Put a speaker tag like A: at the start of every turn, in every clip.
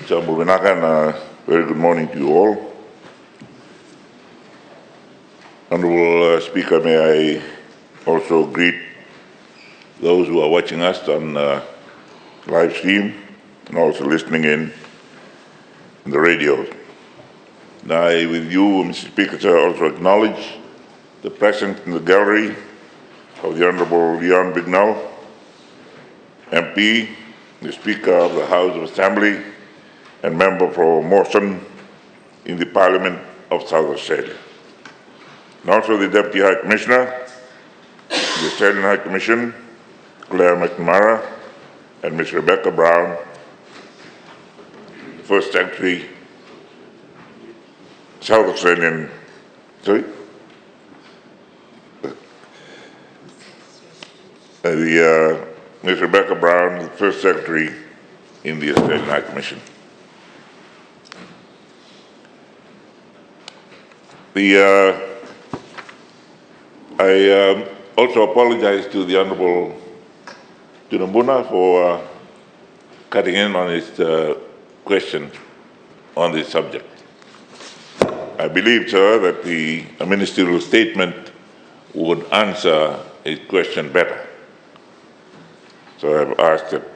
A: Very good morning to you all. Honorable Speaker, may I also greet those who are watching us on live stream and also listening in the radio. And I, with you, Mr. Speaker, sir, also acknowledge the presence in the gallery of the Honorable Leon Bignell, MP, the Speaker of the House of Assembly, and member for Mawson in the Parliament of South Australia. And also the Deputy High Commissioner, the Australian High Commission, Claire McNamara, and Ms. Rebecca Brown, the First Secretary, South Australian, Ms. Rebecca Brown, the First Secretary in the Australian High Commission. I also apologize to the Honourable Tunambuna for cutting in on his question on this subject. I believe, sir, that a ministerial statement would answer his question better. So I've asked that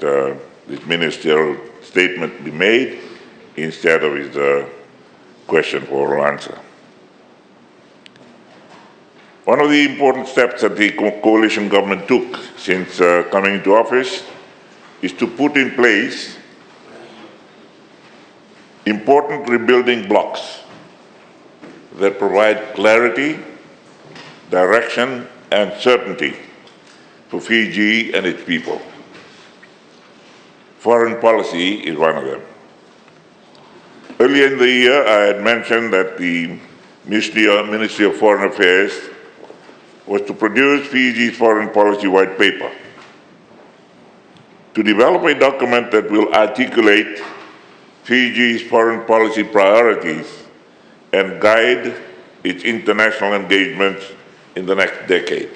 A: this ministerial statement be made instead of his question for oral answer. One of the important steps that the coalition government took since coming into office is to put in place important rebuilding blocks that provide clarity, direction, and certainty for Fiji and its people. Foreign policy is one of them. Earlier in the year, I had mentioned that the Ministry of Foreign Affairs was to produce Fiji's foreign policy white paper, to develop a document that will articulate Fiji's foreign policy priorities and guide its international engagements in the next decade.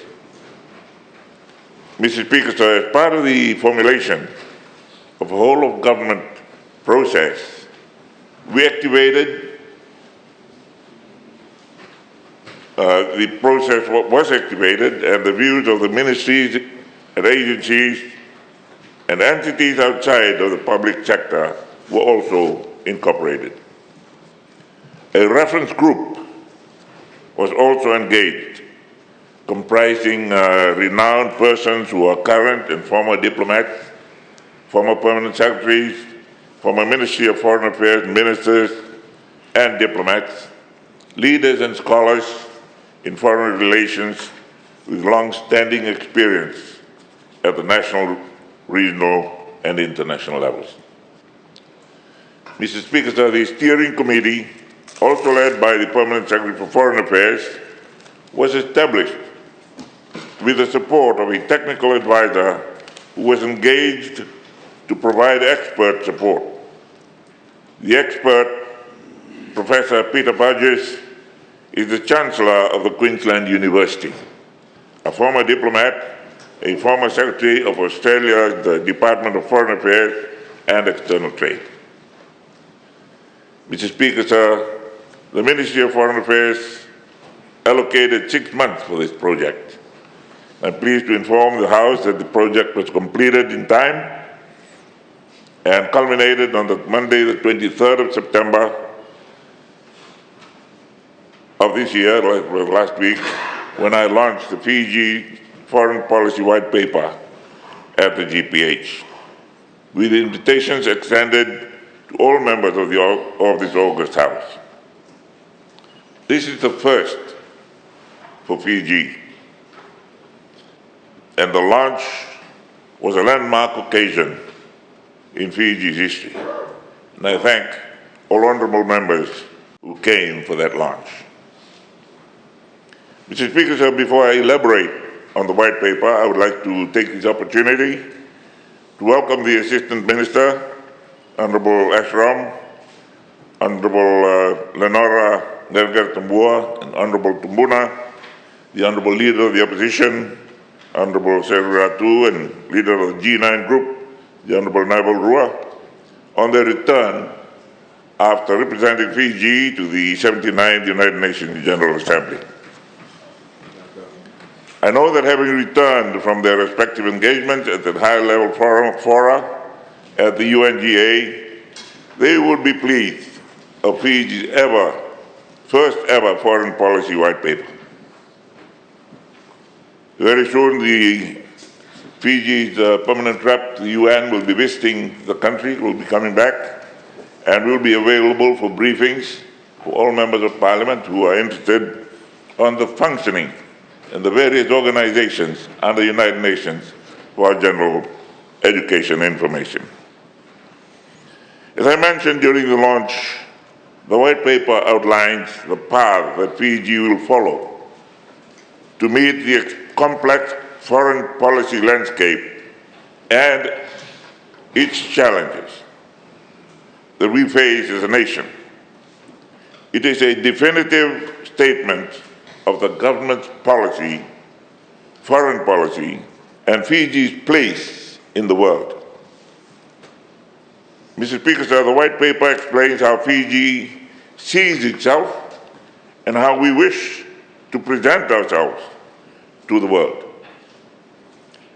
A: Mr. Speaker, sir, as part of the formulation of a whole-of-government process, we activated the process was activated, and the views of the ministries and agencies and entities outside of the public sector were also incorporated. A reference group was also engaged, comprising renowned persons who are current and former diplomats, former permanent secretaries, former Ministry of Foreign Affairs ministers and diplomats, leaders and scholars in foreign relations with long-standing experience at the national, regional, and international levels. Mr. Speaker, sir, the steering committee, also led by the Permanent Secretary for Foreign Affairs, was established with the support of a technical advisor who was engaged to provide expert support. The expert, Professor Peter Burgess, is the Chancellor of the Queensland University, a former diplomat, a former Secretary of Australia's Department of Foreign Affairs and External Trade. Mr. Speaker, sir, the Ministry of Foreign Affairs allocated 6 months for this project. I'm pleased to inform the House that the project was completed in time and culminated on the Monday, the 23rd of September of this year, last week, when I launched the Fiji Foreign Policy White Paper at the GPH, with invitations extended to all members of this august House. This is the first for Fiji, and the launch was a landmark occasion in Fiji's history, and I thank all honourable members who came for that launch. Mr. Speaker, sir, before I elaborate on the white paper, I would like to take this opportunity to welcome the Assistant Minister, Honourable Ashram, Honourable Lenora Nergar-Tambua, and Honourable Tumbuna, the Honourable Leader of the Opposition, Honourable Seru Ratu, and Leader of the G9 Group, the Honourable Naval Rua, on their return after representing Fiji to the 79th United Nations General Assembly. I know that having returned from their respective engagements at the high-level fora at the UNGA, they would be pleased of Fiji's first ever foreign policy white paper. Very soon, Fiji's permanent rep to the UN will be visiting the country, will be coming back, and will be available for briefings for all members of Parliament who are interested on the functioning and the various organizations under the United Nations for general education information. As I mentioned during the launch, the white paper outlines the path that Fiji will follow to meet the complex foreign policy landscape and its challenges that we face as a nation. It is a definitive statement of the government's policy, foreign policy, and Fiji's place in the world. Mr. Speaker, sir, the white paper explains how Fiji sees itself and how we wish to present ourselves to the world.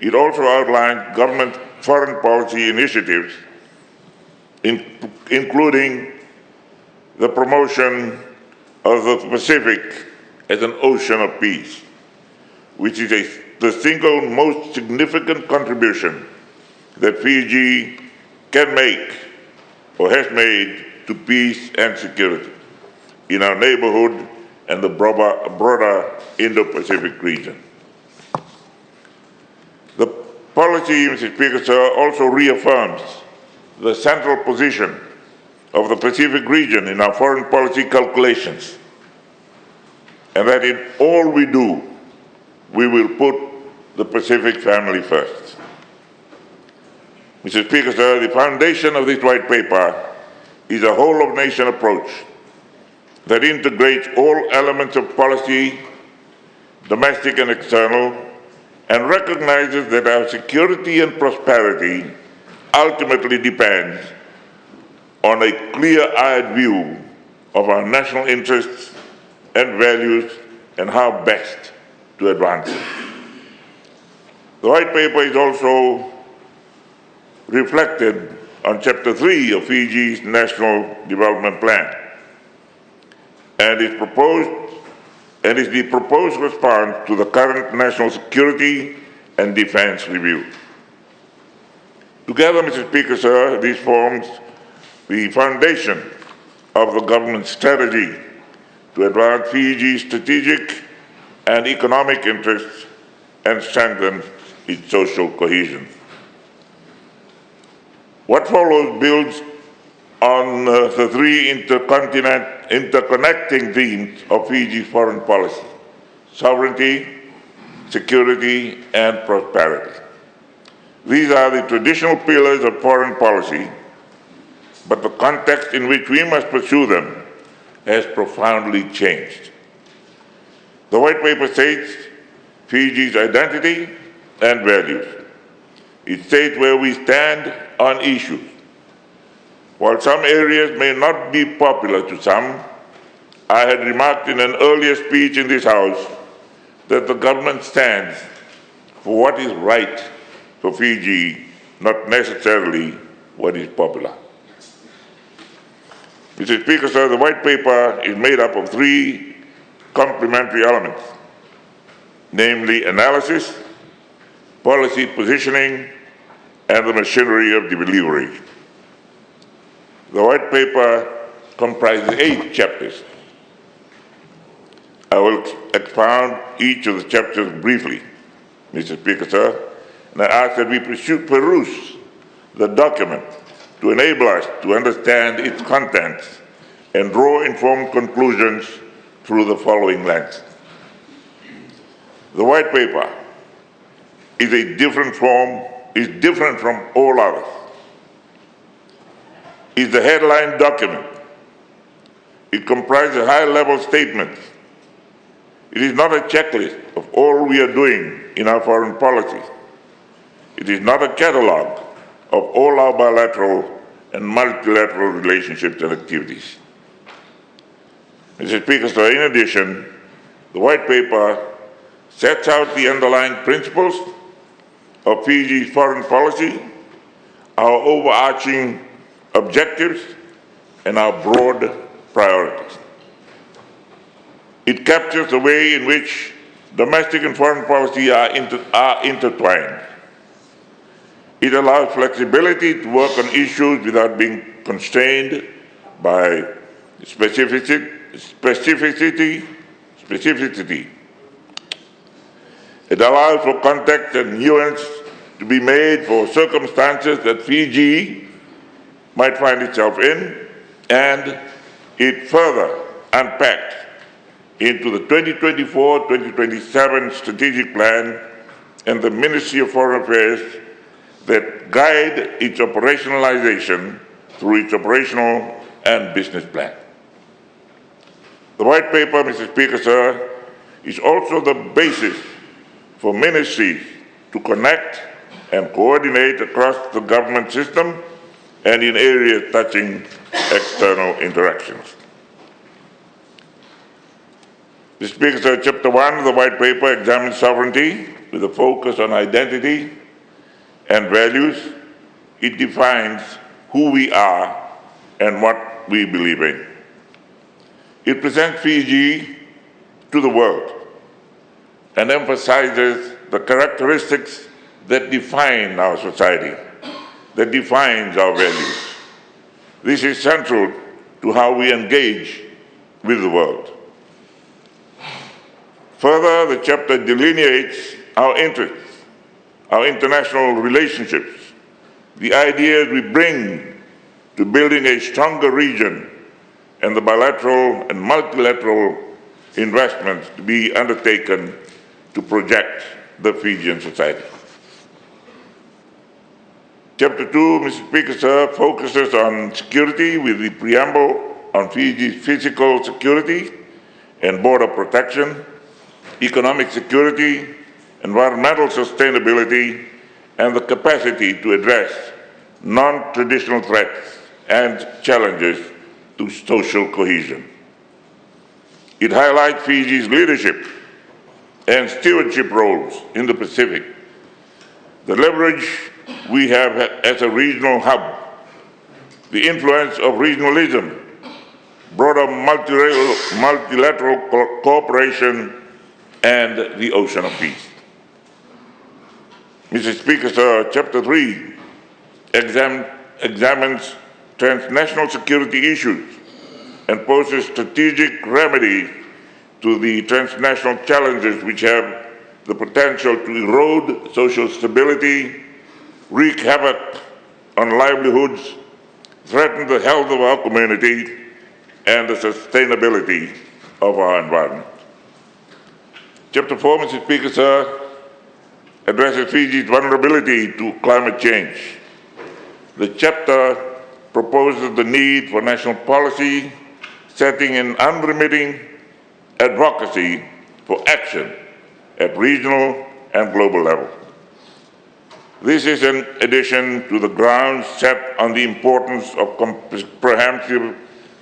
A: It also outlines government foreign policy initiatives, including the promotion of the Pacific as an ocean of peace, which is the single most significant contribution that Fiji can make or has made to peace and security in our neighborhood and the broader Indo-Pacific region. The policy, Mr. Speaker, sir, also reaffirms the central position of the Pacific region in our foreign policy calculations, and that in all we do, we will put the Pacific family first. Mr. Speaker, sir, the foundation of this white paper is a whole-of-nation approach that integrates all elements of policy, domestic and external, and recognizes that our security and prosperity ultimately depends on a clear-eyed view of our national interests and values and how best to advance them. The white paper is also reflected on Chapter 3 of Fiji's National Development Plan and is the proposed response to the current national security and defense review. Together, Mr. Speaker, sir, this forms the foundation of the government's strategy to advance Fiji's strategic and economic interests and strengthen its social cohesion. What follows builds on the three interconnecting themes of Fiji's foreign policy: sovereignty, security, and prosperity. These are the traditional pillars of foreign policy, but the context in which we must pursue them has profoundly changed. The white paper states Fiji's identity and values. It states where we stand on issues. While some areas may not be popular to some, I had remarked in an earlier speech in this House that the government stands for what is right for Fiji, not necessarily what is popular. Mr. Speaker, sir, the white paper is made up of three complementary elements, namely analysis, policy positioning, and the machinery of delivery. The white paper comprises 8 chapters. I will expound each of the chapters briefly, Mr. Speaker, sir, and I ask that we peruse the document to enable us to understand its contents and draw informed conclusions through the following lens. The white paper is different from all others. It's the headline document. It comprises high-level statements. It is not a checklist of all we are doing in our foreign policy. It is not a catalog of all our bilateral and multilateral relationships and activities. Mr. Speaker, so in addition, the White Paper sets out the underlying principles of Fiji's foreign policy, our overarching objectives, and our broad priorities. It captures the way in which domestic and foreign policy are intertwined. It allows flexibility to work on issues without being constrained by specificity. It allows for context and nuance to be made for circumstances that Fiji might find itself in, and it further unpacks into the 2024-2027 strategic plan and the Ministry of Foreign Affairs that guide its operationalization through its operational and business plan. The White Paper, Mr. Speaker, sir, is also the basis for ministries to connect and coordinate across the government system and in areas touching external interactions. Mr. Speaker, sir, Chapter 1 of the White Paper examines sovereignty with a focus on identity and values. It defines who we are and what we believe in. It presents Fiji to the world and emphasizes the characteristics that define our society, that defines our values. This is central to how we engage with the world. Further, the chapter delineates our interests, our international relationships, the ideas we bring to building a stronger region, and the bilateral and multilateral investments to be undertaken to project the Fijian society. Chapter 2, Mr. Speaker, sir, focuses on security with the preamble on Fiji's physical security and border protection, economic security, environmental sustainability, and the capacity to address non-traditional threats and challenges to social cohesion. It highlights Fiji's leadership and stewardship roles in the Pacific, the leverage we have as a regional hub, the influence of regionalism, broader multilateral cooperation, and the Ocean of Peace. Mr. Speaker, sir, Chapter 3 examines transnational security issues and poses strategic remedies to the transnational challenges which have the potential to erode social stability, wreak havoc on livelihoods, threaten the health of our community, and the sustainability of our environment. Chapter 4, Mr. Speaker, sir, addresses Fiji's vulnerability to climate change. The chapter proposes the need for national policy, setting an unremitting advocacy for action at regional and global level. This is in addition to the grounds set on the importance of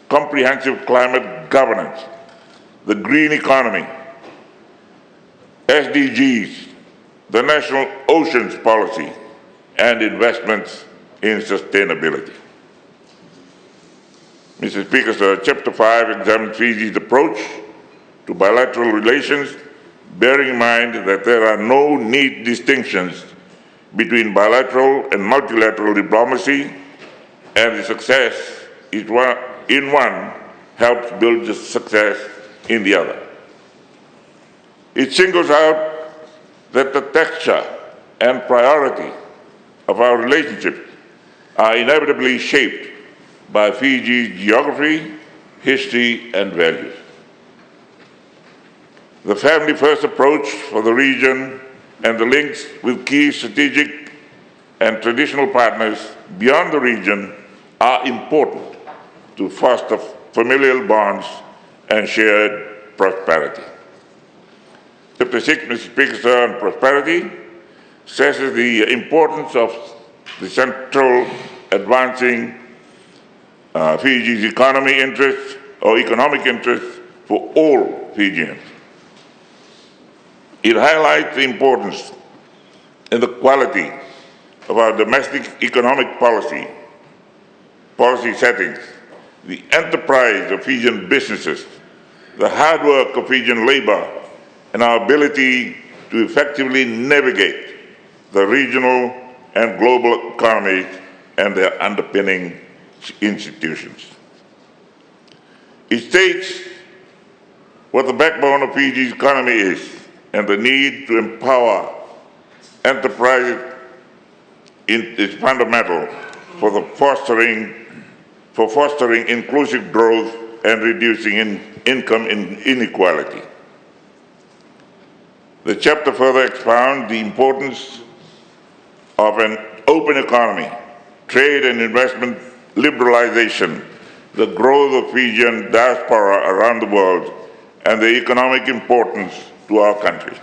A: comprehensive climate governance, the green economy, SDGs, the National Oceans Policy, and investments in sustainability. Mr. Speaker, sir, Chapter 5 examines Fiji's approach to bilateral relations, bearing in mind that there are no neat distinctions between bilateral and multilateral diplomacy, and the success in one helps build the success in the other. It singles out that the texture and priority of our relationships are inevitably shaped by Fiji's geography, history, and values. The family-first approach for the region and the links with key strategic and traditional partners beyond the region are important to foster familial bonds and shared prosperity. Chapter 6, Mr. Speaker, sir, on prosperity stresses the importance of the central advancing Fiji's economic interests for all Fijians. It highlights the importance and the quality of our domestic economic policy settings, the enterprise of Fijian businesses, the hard work of Fijian labor, and our ability to effectively navigate the regional and global economies and their underpinning institutions. It states what the backbone of Fiji's economy is and the need to empower enterprise is fundamental for fostering inclusive growth and reducing income inequality. The chapter further expounds the importance of an open economy, trade and investment liberalization, the growth of Fijian diaspora around the world, and the economic importance to our country.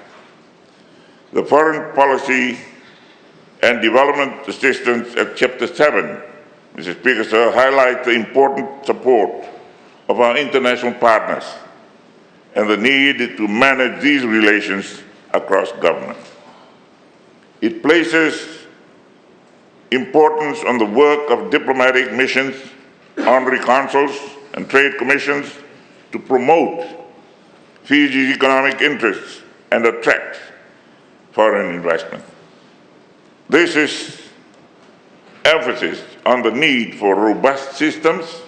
A: The foreign policy and development assistance at Chapter 7, Mr. Speaker, sir, highlight the important support of our international partners and the need to manage these relations across government. It places importance on the work of diplomatic missions, honorary consuls, and trade commissions to promote Fiji's economic interests and attract foreign investment. This is emphasis on the need for robust systems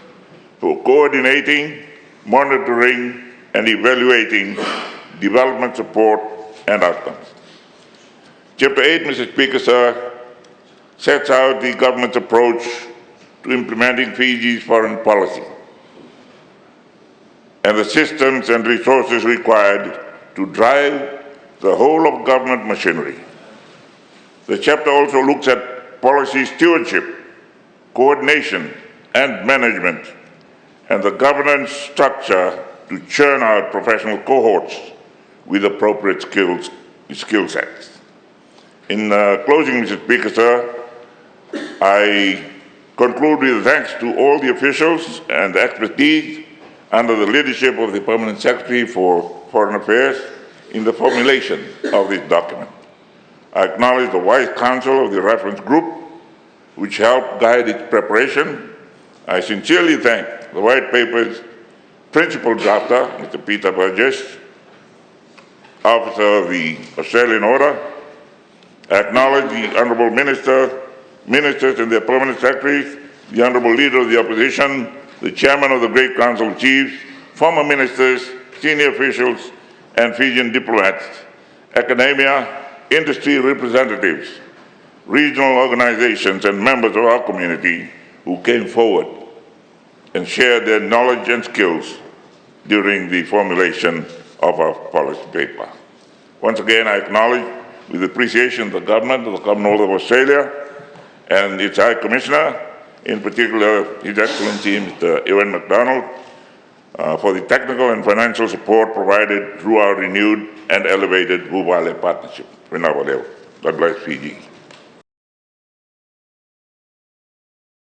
A: for coordinating, monitoring, and evaluating development support and outcomes. Chapter 8, Mr. Speaker, sir, sets out the government's approach to implementing Fiji's foreign policy and the systems and resources required to drive the whole of government machinery. The chapter also looks at policy stewardship, coordination, and management, and the governance structure to churn out professional cohorts with appropriate skill sets. In closing, Mr. Speaker, sir, I conclude with thanks to all the officials and expertise under the leadership of the Permanent Secretary for Foreign Affairs in the formulation of this document. I acknowledge the wise counsel of the reference group, which helped guide its preparation. I sincerely thank the White Paper's principal drafter, Mr. Peter Burgess, officer of the Australian Order. I acknowledge the Honourable Ministers and their Permanent Secretaries, the Honourable Leader of the Opposition, the Chairman of the Great Council of Chiefs, former ministers, senior officials, and Fijian diplomats, academia, industry representatives, regional organizations, and members of our community who came forward and shared their knowledge and skills during the formulation of our policy paper. Once again, I acknowledge with appreciation the government of the Commonwealth of Australia and its High Commissioner, in particular His Excellency Mr. Ewan MacDonald, for the technical and financial support provided through our renewed and elevated Vuvale partnership. God bless Fiji.